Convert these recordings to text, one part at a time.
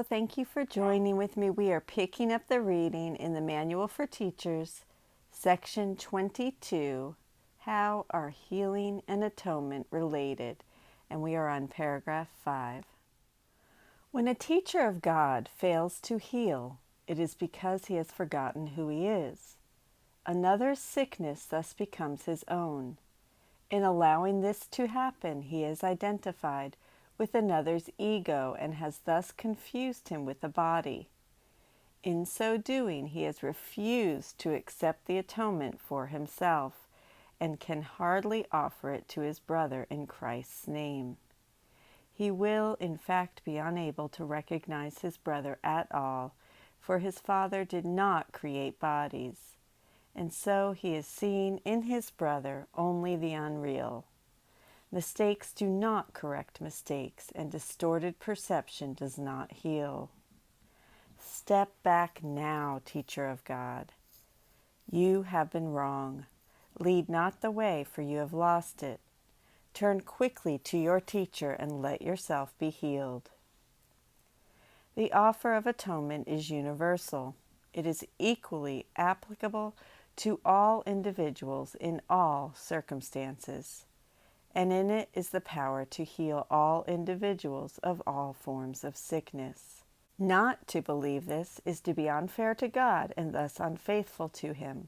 thank you for joining with me. We are picking up the reading in the Manual for Teachers, section 22, How Are Healing and Atonement Related? And we are on paragraph 5. When a teacher of God fails to heal, it is because he has forgotten who he is. Another's sickness thus becomes his own. In allowing this to happen, he is identified with another's ego and has thus confused him with the body. In so doing, he has refused to accept the atonement for himself and can hardly offer it to his brother in Christ's name. He will, in fact, be unable to recognize his brother at all, for his Father did not create bodies, and so he is seeing in his brother only the unreal. Mistakes do not correct mistakes, and distorted perception does not heal. Step back now, teacher of God. You have been wrong. Lead not the way, for you have lost it. Turn quickly to your teacher and let yourself be healed. The offer of atonement is universal. It is equally applicable to all individuals in all circumstances, and in it is the power to heal all individuals of all forms of sickness. Not to believe this is to be unfair to God and thus unfaithful to Him.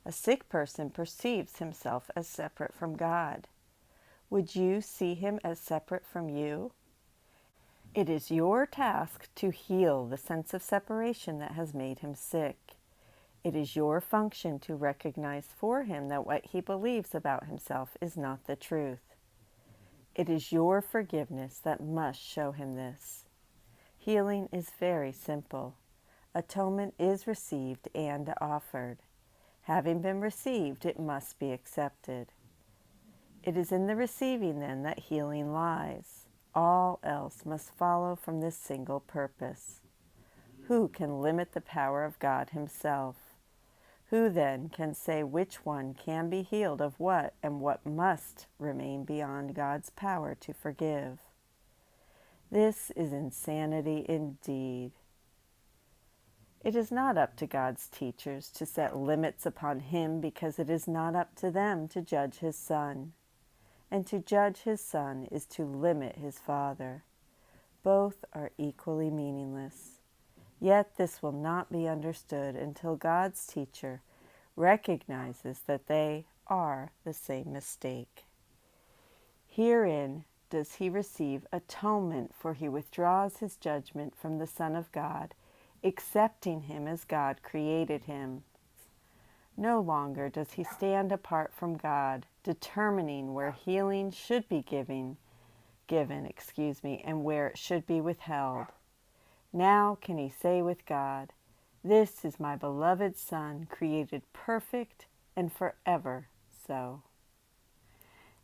A sick person perceives himself as separate from God. Would you see him as separate from you? It is your task to heal the sense of separation that has made him sick. It is your function to recognize for him that what he believes about himself is not the truth. It is your forgiveness that must show him this. Healing is very simple. Atonement is received and offered. Having been received, it must be accepted. It is in the receiving, then, that healing lies. All else must follow from this single purpose. Who can limit the power of God Himself? Who then can say which one can be healed of what and what must remain beyond God's power to forgive? This is insanity indeed. It is not up to God's teachers to set limits upon Him, because it is not up to them to judge His Son. And to judge His Son is to limit His Father. Both are equally meaningless. Yet this will not be understood until God's teacher recognizes that they are the same mistake. Herein does he receive atonement, for he withdraws his judgment from the Son of God, accepting him as God created him. No longer does he stand apart from God, determining where healing should be given, and where it should be withheld. Now can he say with God, "This is my beloved Son, created perfect and forever so."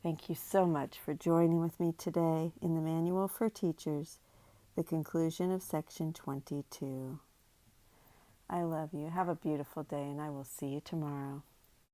Thank you so much for joining with me today in the Manual for Teachers, the conclusion of section 22. I love you. Have a beautiful day, and I will see you tomorrow.